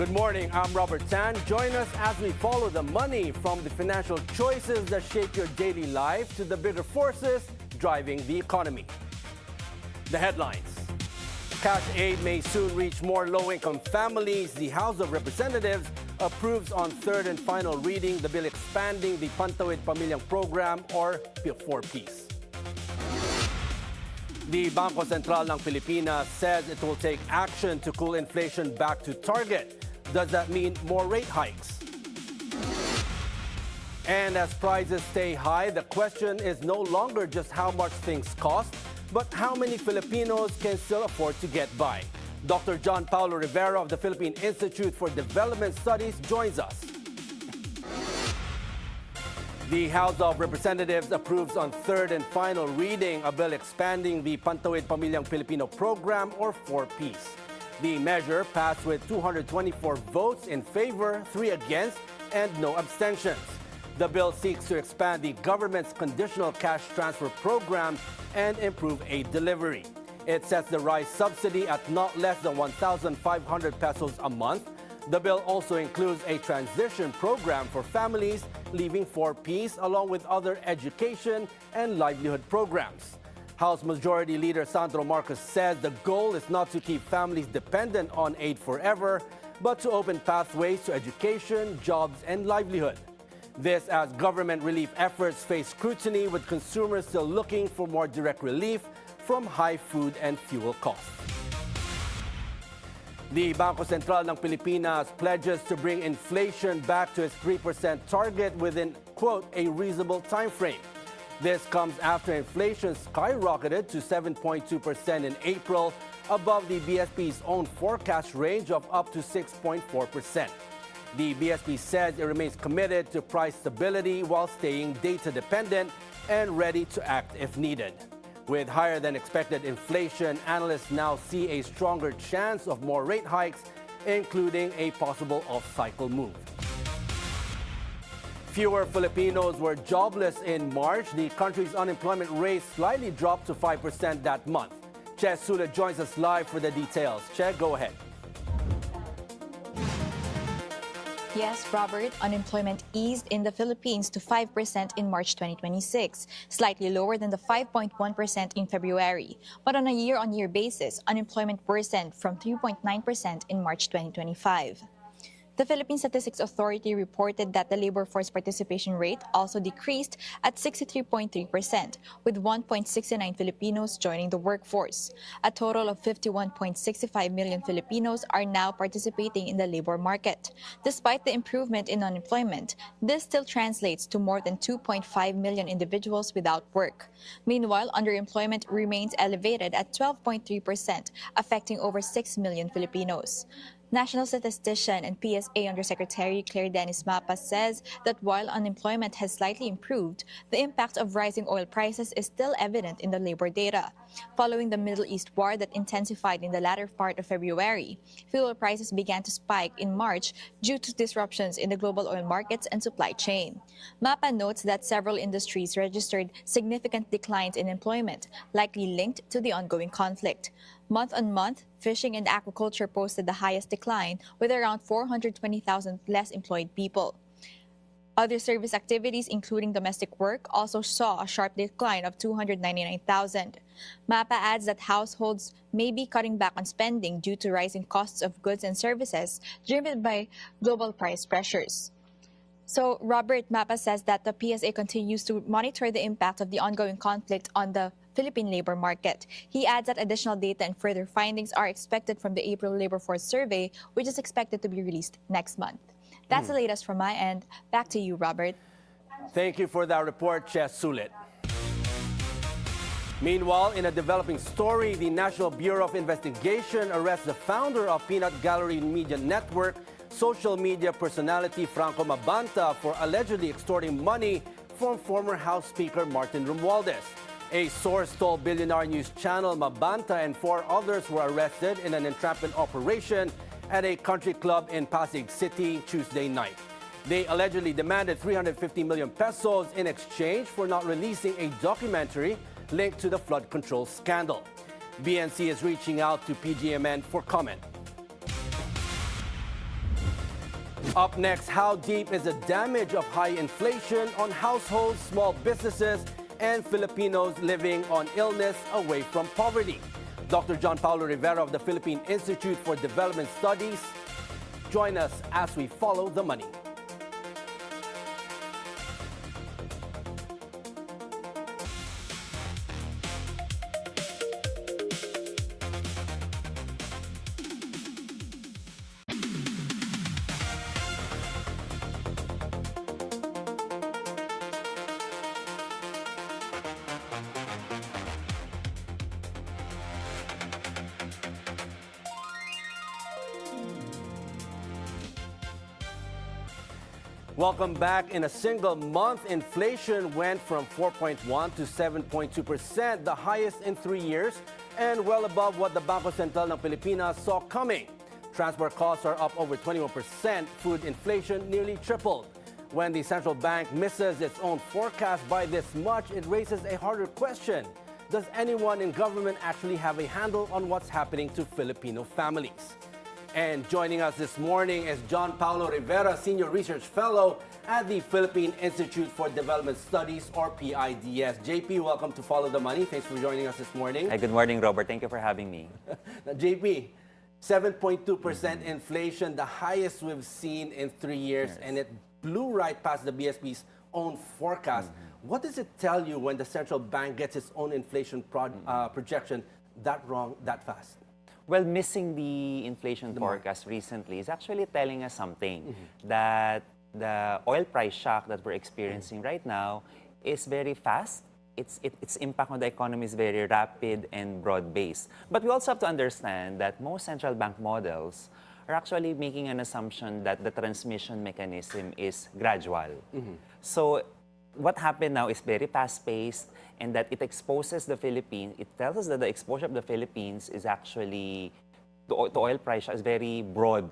Good morning, I'm Robert Tan. Join us as we follow the money from the financial choices that shape your daily life to the bigger forces driving the economy. The headlines. Cash aid may soon reach more low-income families. The House of Representatives approves on third and final reading the bill expanding the Pantawid Pamilyang Program or 4Ps. The Bangko Sentral ng Pilipinas says it will take action to cool inflation back to target. Does that mean more rate hikes? And as prices stay high, the question is no longer just how much things cost, but how many Filipinos can still afford to get by. Dr. Paolo Rivera of the Philippine Institute for Development Studies joins us. The House of Representatives approves on third and final reading a bill expanding the Pantawid Pamilyang Filipino Program or 4Ps. The measure passed with 224 votes in favor, 3 against, and no abstentions. The bill seeks to expand the government's conditional cash transfer program and improve aid delivery. It sets the rice subsidy at not less than 1,500 pesos a month. The bill also includes a transition program for families leaving 4Ps along with other education and livelihood programs. House Majority Leader Sandro Marcos said the goal is not to keep families dependent on aid forever, but to open pathways to education, jobs, and livelihood. This as government relief efforts face scrutiny with consumers still looking for more direct relief from high food and fuel costs. The Bangko Sentral ng Pilipinas pledges to bring inflation back to its 3% target within, quote, a reasonable time frame. This comes after inflation skyrocketed to 7.2% in April, above the BSP's own forecast range of up to 6.4%. The BSP says it remains committed to price stability while staying data-dependent and ready to act if needed. With higher than expected inflation, analysts now see a stronger chance of more rate hikes, including a possible off-cycle move. Fewer Filipinos were jobless in March. The country's unemployment rate slightly dropped to 5% that month. Che Sulet joins us live for the details. Che, go ahead. Yes, Robert, unemployment eased in the Philippines to 5% in March 2026, slightly lower than the 5.1% in February. But on a year-on-year basis, unemployment worsened from 3.9% in March 2025. The Philippine Statistics Authority reported that the labor force participation rate also decreased at 63.3%, with 1.69 Filipinos joining the workforce. A total of 51.65 million Filipinos are now participating in the labor market. Despite the improvement in unemployment, this still translates to more than 2.5 million individuals without work. Meanwhile, underemployment remains elevated at 12.3%, affecting over 6 million Filipinos. National Statistician and PSA Undersecretary Claire Dennis Mapa says that while unemployment has slightly improved, the impact of rising oil prices is still evident in the labor data. Following the Middle East war that intensified in the latter part of February, fuel prices began to spike in March due to disruptions in the global oil markets and supply chain. Mapa notes that several industries registered significant declines in employment, likely linked to the ongoing conflict. Month-on-month, fishing and aquaculture posted the highest decline, with around 420,000 less employed people. Other service activities, including domestic work, also saw a sharp decline of 299,000. MAPA adds that households may be cutting back on spending due to rising costs of goods and services driven by global price pressures. So, Robert, MAPA says that the PSA continues to monitor the impact of the ongoing conflict on the Philippine labor market. He adds that additional data and further findings are expected from the April Labor Force Survey, which is expected to be released next month. That's the latest from my end. Back to you, Robert. Thank you for that report, Che Sulet. Meanwhile, in a developing story, the National Bureau of Investigation arrests the founder of Peanut Gallery Media Network, social media personality Franco Mabanta, for allegedly extorting money from former House Speaker Martin Romualdez. A source told Bilyonaryo News Channel Mabanta and 4 others were arrested in an entrapment operation at a country club in Pasig City Tuesday night. They allegedly demanded 350 million pesos in exchange for not releasing a documentary linked to the flood control scandal. BNC is reaching out to PGMN for comment. Up next, how deep is the damage of high inflation on households, small businesses, and Filipinos living on illness away from poverty? Dr. Paolo Rivera of the Philippine Institute for Development Studies. Join us as we follow the money. Welcome back. In a single month, inflation went from 4.1 to 7.2%, the highest in 3 years, and well above what the Bangko Sentral ng Pilipinas saw coming. Transport costs are up over 21%. Food inflation nearly tripled. When the central bank misses its own forecast by this much, it raises a harder question. Does anyone in government actually have a handle on what's happening to Filipino families? And joining us this morning is Paolo Rivera, Senior Research Fellow at the Philippine Institute for Development Studies, or PIDS. JP, welcome to Follow the Money. Thanks for joining us this morning. Hi, good morning, Robert. Thank you for having me. Now, JP, 7.2% inflation, the highest we've seen in 3 years, and it blew right past the BSP's own forecast. What does it tell you when the central bank gets its own inflation projection that wrong that fast? Well, missing the inflation forecast recently is actually telling us something, that the oil price shock that we're experiencing right now is very fast. Its impact on the economy is very rapid and broad-based. But we also have to understand that most central bank models are actually making an assumption that the transmission mechanism is gradual. So what happened now is very fast-paced, and that it exposes the Philippines. It tells us that the exposure of the Philippines is actually, to oil price is very broad,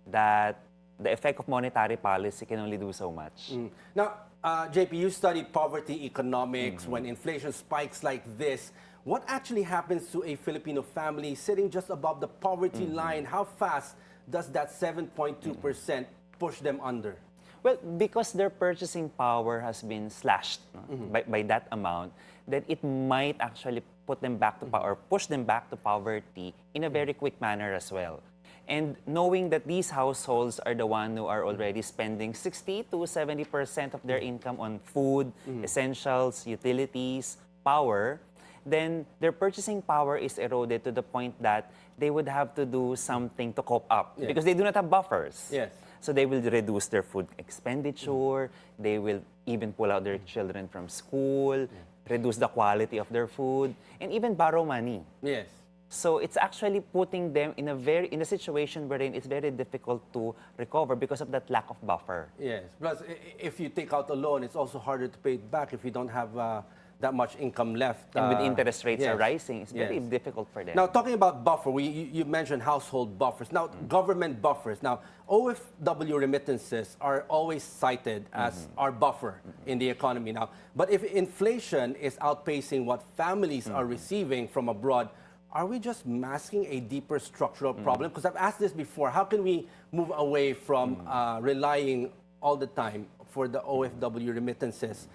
that the effect of monetary policy can only do so much. Now, JP, you studied poverty economics. When inflation spikes like this, what actually happens to a Filipino family sitting just above the poverty line? How fast does that 7.2% push them under? Well, because their purchasing power has been slashed by that amount, then it might actually put them back to power, or push them back to poverty in a very quick manner as well. And knowing that these households are the ones who are already spending 60 to 70% of their income on food, essentials, utilities, power, then their purchasing power is eroded to the point that they would have to do something to cope up because they do not have buffers. Yes. So they will reduce their food expenditure, they will even pull out their children from school, reduce the quality of their food, and even borrow money. Yes. So it's actually putting them in a situation wherein it's very difficult to recover because of that lack of buffer. Yes. Plus, if you take out a loan, it's also harder to pay it back if you don't have that much income left. And with interest rates are rising, it's very difficult for them. Now, talking about buffer, you mentioned household buffers. Now, government buffers. Now, OFW remittances are always cited as our buffer in the economy now. But if inflation is outpacing what families are receiving from abroad, are we just masking a deeper structural problem? Because I've asked this before. How can we move away from relying all the time for the OFW remittances?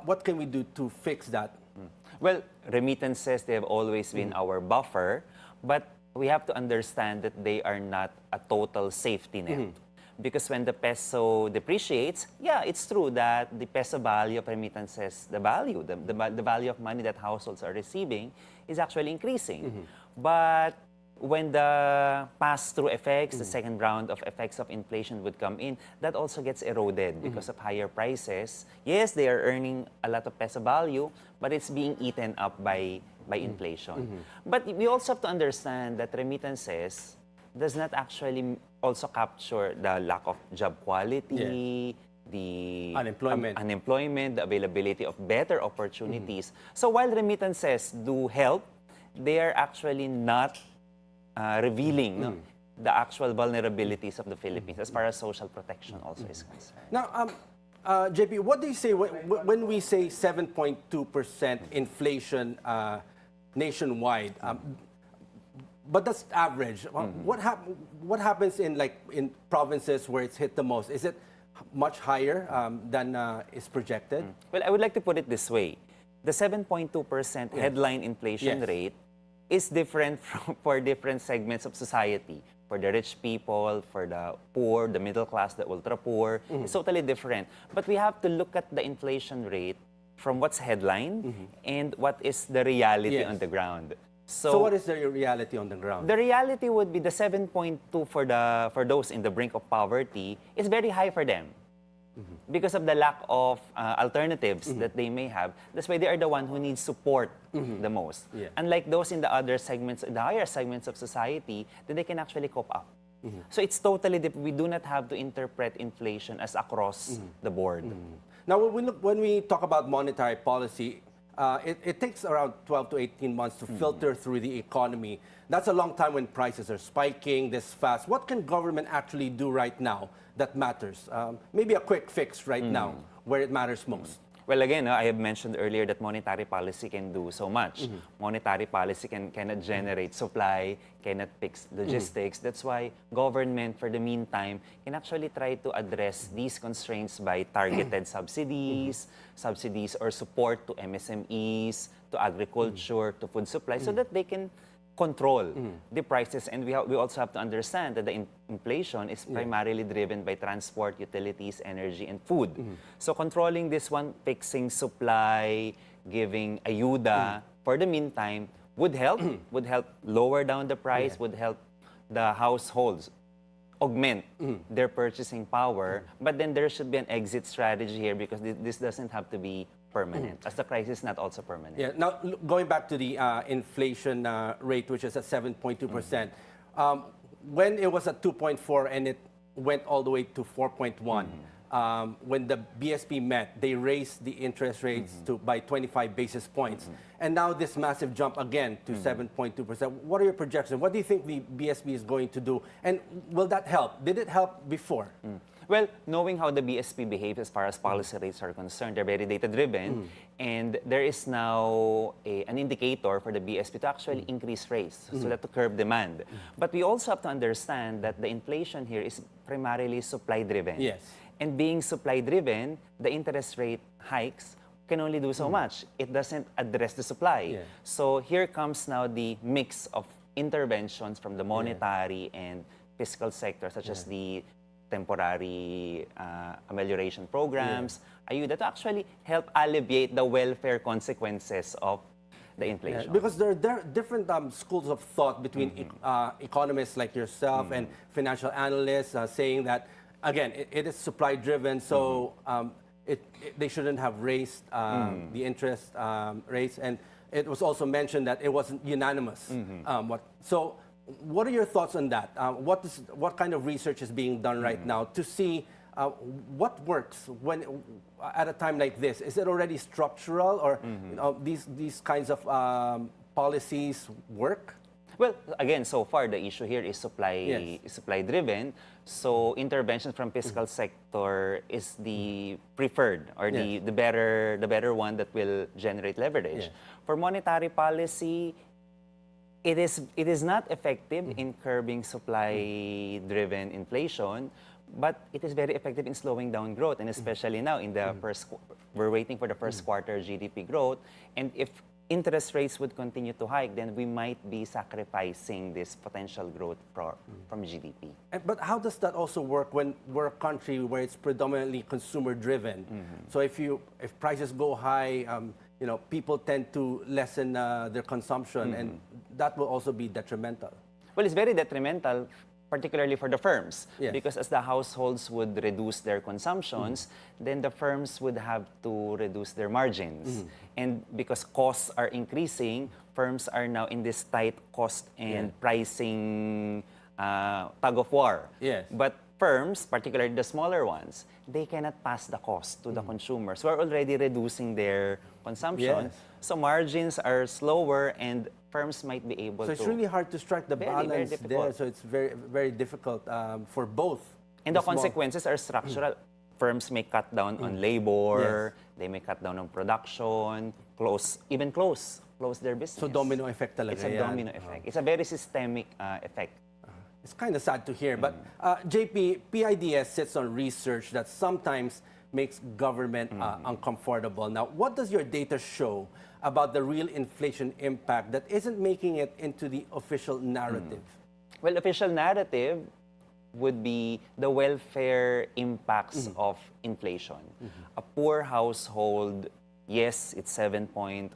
What can we do to fix that? Well, remittances, they have always been our buffer, but we have to understand that they are not a total safety net. Because when the peso depreciates, it's true that the peso value of remittances, the value of money that households are receiving is actually increasing. But when the pass-through effects, the second round of effects of inflation would come in, that also gets eroded because of higher prices. Yes, they are earning a lot of peso value, but it's being eaten up by inflation. But we also have to understand that remittances does not actually also capture the lack of job quality, the unemployment, the availability of better opportunities. So while remittances do help, they are actually not revealing the actual vulnerabilities of the Philippines as far as social protection also is concerned. Now, JP, what do you say when we say 7.2% inflation nationwide? But that's average. What happens in provinces where it's hit the most? Is it much higher than is projected? Well, I would like to put it this way. The 7.2% headline inflation rate is different for different segments of society. For the rich people, for the poor, the middle class, the ultra poor, it's totally different. But we have to look at the inflation rate from what's headline and what is the reality on the ground. So what is the reality on the ground? The reality would be the 7.2 for those in the brink of poverty is very high for them. Because of the lack of alternatives that they may have. That's why they are the one who needs support the most. Unlike those in the other segments, the higher segments of society, then they can actually cope up. So it's totally different. We do not have to interpret inflation as across the board. Now, when we talk about monetary policy, it takes around 12 to 18 months to filter through the economy. That's a long time when prices are spiking this fast. What can government actually do right now that matters? Maybe a quick fix right now where it matters most. Well, again, I have mentioned earlier that monetary policy can do so much. Monetary policy cannot generate supply, cannot fix logistics. That's why government, for the meantime, can actually try to address these constraints by targeted subsidies, subsidies or support to MSMEs, to agriculture, to food supply, so that they can control the prices. And we also have to understand that the inflation is primarily driven by transport, utilities, energy, and food. So controlling this one, fixing supply, giving ayuda, for the meantime, would help lower down the price, would help the households augment their purchasing power. But then there should be an exit strategy here because this doesn't have to be permanent, as the crisis is not also permanent. Yeah. Now, going back to the inflation rate, which is at 7.2%, when it was at 2.4 and it went all the way to 4.1, when the BSP met, they raised the interest rates by 25 basis points. And now this massive jump again to 7.2%. What are your projections? What do you think the BSP is going to do? And will that help? Did it help before? Well, knowing how the BSP behaves as far as policy rates are concerned, they're very data-driven, and there is now an indicator for the BSP to actually increase rates, so that to curb demand. But we also have to understand that the inflation here is primarily supply-driven. Yes. And being supply-driven, the interest rate hikes can only do so much. It doesn't address the supply. So here comes now the mix of interventions from the monetary and fiscal sector, such as the temporary amelioration programs, ayuda, to actually help alleviate the welfare consequences of the inflation. Because there are different schools of thought between economists like yourself and financial analysts saying that, again, it is supply-driven, so they shouldn't have raised the interest rates. And it was also mentioned that it wasn't unanimous. So what are your thoughts on that? What kind of research is being done right now to see what works when at a time like this? Is it already structural, or these kinds of policies work? Well, again, so far the issue here is supply-driven. So intervention from fiscal sector is the preferred, or the better one that will generate leverage. For monetary policy, it is not effective in curbing supply-driven inflation, but it is very effective in slowing down growth, and especially now in the we're waiting for the first quarter GDP growth, and if interest rates would continue to hike, then we might be sacrificing this potential growth from GDP. But how does that also work when we're a country where it's predominantly consumer-driven? So if prices go high, people tend to lessen their consumption, and that will also be detrimental. Well, it's very detrimental, particularly for the firms, because as the households would reduce their consumptions, then the firms would have to reduce their margins. And because costs are increasing, firms are now in this tight cost and pricing tug of war. But firms, particularly the smaller ones, they cannot pass the cost to the consumers who are already reducing their consumption. So margins are slower, and firms might be able to... So it's really hard to strike the balance there. So it's very, very difficult for both. And the consequences are structural. Firms may cut down on labor, they may cut down on production, even close close their business. So domino effect talaga It's a yan. domino effect. It's a very systemic effect. It's kind of sad to hear, but JP, PIDS sits on research that sometimes makes government uncomfortable. Now, what does your data show about the real inflation impact that isn't making it into the official narrative? Well, official narrative would be the welfare impacts of inflation. A poor household, yes, it's 7.2%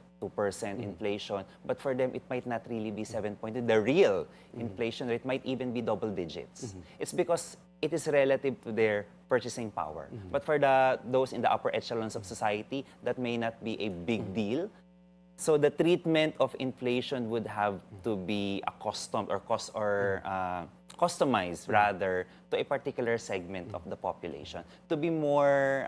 inflation, but for them, it might not really be 7.2. The real inflation rate might even be double digits. It's because it is relative to their purchasing power. But for those in the upper echelons of society, that may not be a big deal. So the treatment of inflation would have to be accustomed or customized rather to a particular segment of the population to be more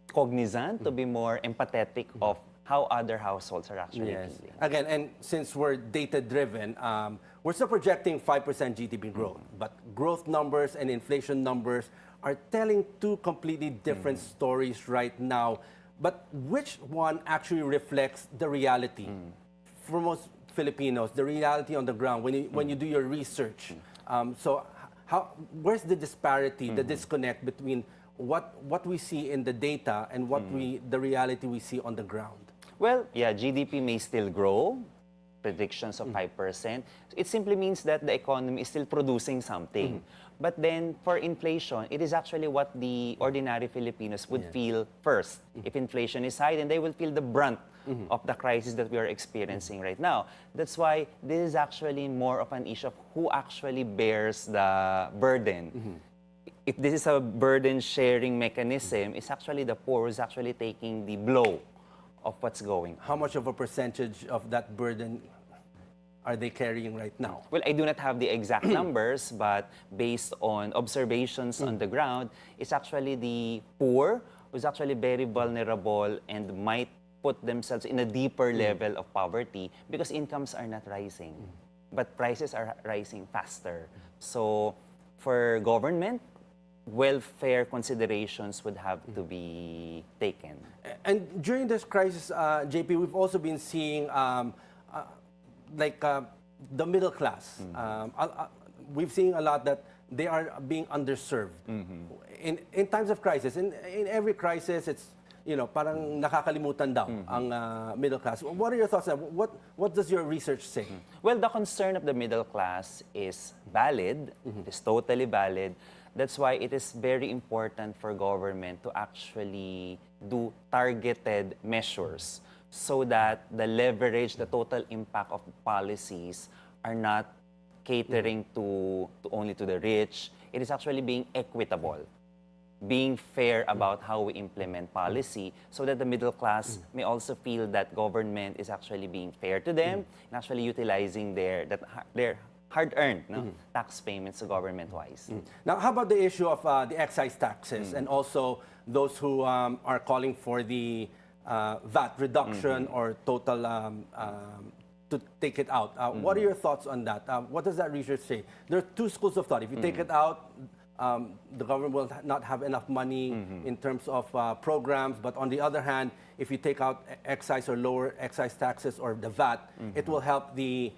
cognizant, to be more empathetic of how other households are actually feeling. Again, and since we're data-driven, we're still projecting 5% GDP growth, but growth numbers and inflation numbers are telling two completely different stories right now. But which one actually reflects the reality for most Filipinos, the reality on the ground when you do your research? So where's the disparity, the disconnect between what we see in the data and the reality we see on the ground? Well, yeah, GDP may still grow, predictions of 5%. It simply means that the economy is still producing something. But then for inflation, it is actually what the ordinary Filipinos would feel first. If inflation is high, then they will feel the brunt of the crisis that we are experiencing right now. That's why this is actually more of an issue of who actually bears the burden. If this is a burden sharing mechanism, it's actually the poor who's actually taking the blow of what's going on. How much of a percentage of that burden are they carrying right now? Well, I do not have the exact numbers, but based on observations on the ground, it's actually the poor who's actually very vulnerable and might put themselves in a deeper level of poverty because incomes are not rising, but prices are rising faster. So for government, welfare considerations would have to be taken. And during this crisis, JP, we've also been seeing the middle class. We've seen a lot that they are being underserved. In times of crisis, in every crisis, it's, parang nakakalimutan daw ang middle class. What are your thoughts? What does your research say? Well, the concern of the middle class is valid. It is totally valid. That's why it is very important for government to actually do targeted measures so that the leverage, the total impact of policies are not catering to only to the rich. It is actually being equitable, being fair about how we implement policy so that the middle class may also feel that government is actually being fair to them and actually utilizing their hard-earned tax payments to government-wise. Now, how about the issue of the excise taxes and also those who are calling for the VAT reduction or total to take it out? What are your thoughts on that? What does that research say? There are two schools of thought. If you take it out, the government will not have enough money in terms of programs. But on the other hand, if you take out excise or lower excise taxes or the VAT, it will help the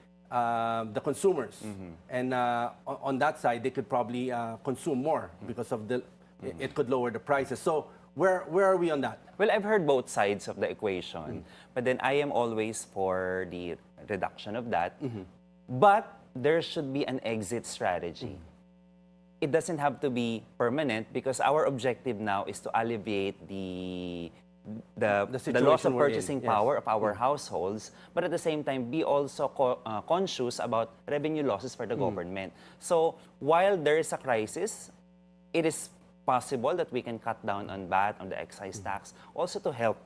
consumers. And on that side, they could probably consume more because of it could lower the prices. So where are we on that? Well, I've heard both sides of the equation, but then I am always for the reduction of that. But there should be an exit strategy. It doesn't have to be permanent because our objective now is to alleviate the loss of purchasing power of our households, but at the same time be also conscious about revenue losses for the government. So while there is a crisis, it is possible that we can cut down on VAT, on the excise tax, also to help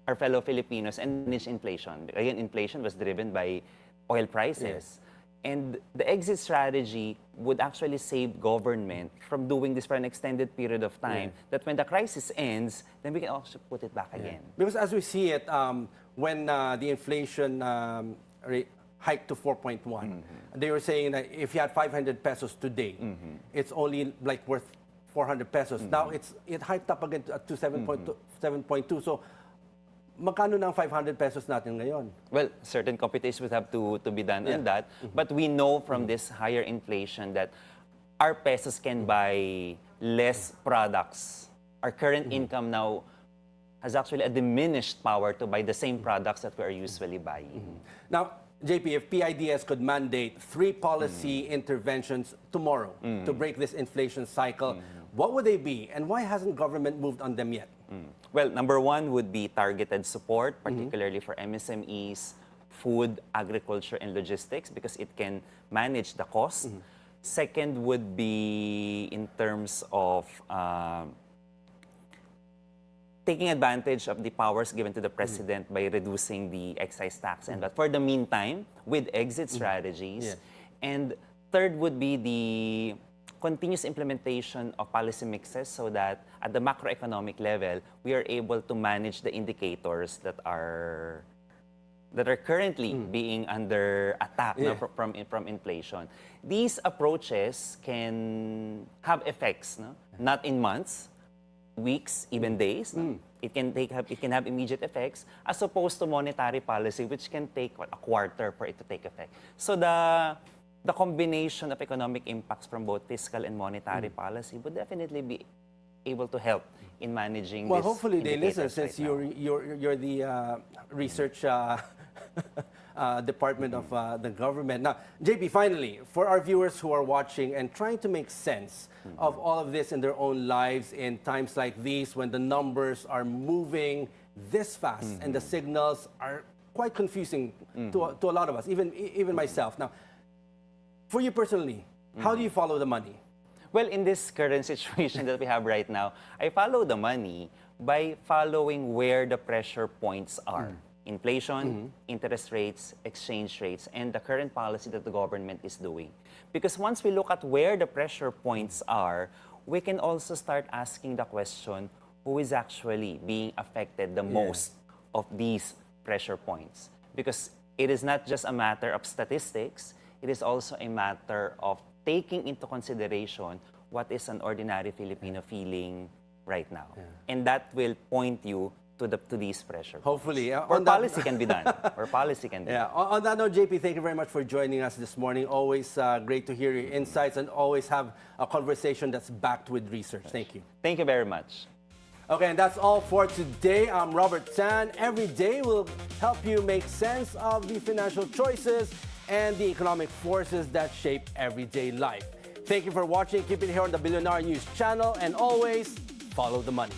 our fellow Filipinos and manage inflation. Again, inflation was driven by oil prices. And the exit strategy would actually save government from doing this for an extended period of time, that when the crisis ends, then we can also put it back again. Because as we see it, when the inflation rate hiked to 4.1, they were saying that if you had 500 pesos today, it's only like worth 400 pesos. Now it hiked up again to 7.2. So magkano ng 500 pesos natin ngayon? Well, certain computations would have to be done on that. But we know from this higher inflation that our pesos can buy less products. Our current income now has actually a diminished power to buy the same products that we are usually buying. Now, JP, if PIDS could mandate 3 policy interventions tomorrow to break this inflation cycle, what would they be, and why hasn't government moved on them yet? Well, number 1 would be targeted support, particularly for MSMEs, food, agriculture, and logistics, because it can manage the cost. Second would be in terms of taking advantage of the powers given to the president by reducing the excise tax and that for the meantime with exit strategies. And third would be the continuous implementation of policy mixes so that at the macroeconomic level we are able to manage the indicators that are currently being under attack from inflation. These approaches can have effects, not in months, weeks, even days. It can have immediate effects, as opposed to monetary policy, which can take a quarter for it to take effect. So the combination of economic impacts from both fiscal and monetary policy would definitely be able to help in managing. Well, this hopefully they listen, indicators since right you're the research department of the government. Now, JP, finally, for our viewers who are watching and trying to make sense of all of this in their own lives in times like these, when the numbers are moving this fast and the signals are quite confusing to a lot of us, even myself. Now, for you personally, how do you follow the money? Well, in this current situation that we have right now, I follow the money by following where the pressure points are. Inflation, interest rates, exchange rates, and the current policy that the government is doing. Because once we look at where the pressure points are, we can also start asking the question, who is actually being affected the most of these pressure points? Because it is not just a matter of statistics, it is also a matter of taking into consideration what is an ordinary Filipino feeling right now. And that will point you to these pressures. Hopefully. Or policy can be done. Or policy can be done. On that note, JP, thank you very much for joining us this morning. Always great to hear your insights and always have a conversation that's backed with research. Thank you. Thank you very much. Okay, and that's all for today. I'm Robert Tan. Every day we'll help you make sense of the financial choices and the economic forces that shape everyday life. Thank you for watching. Keep it here on the Bilyonaryo News Channel, and always follow the money.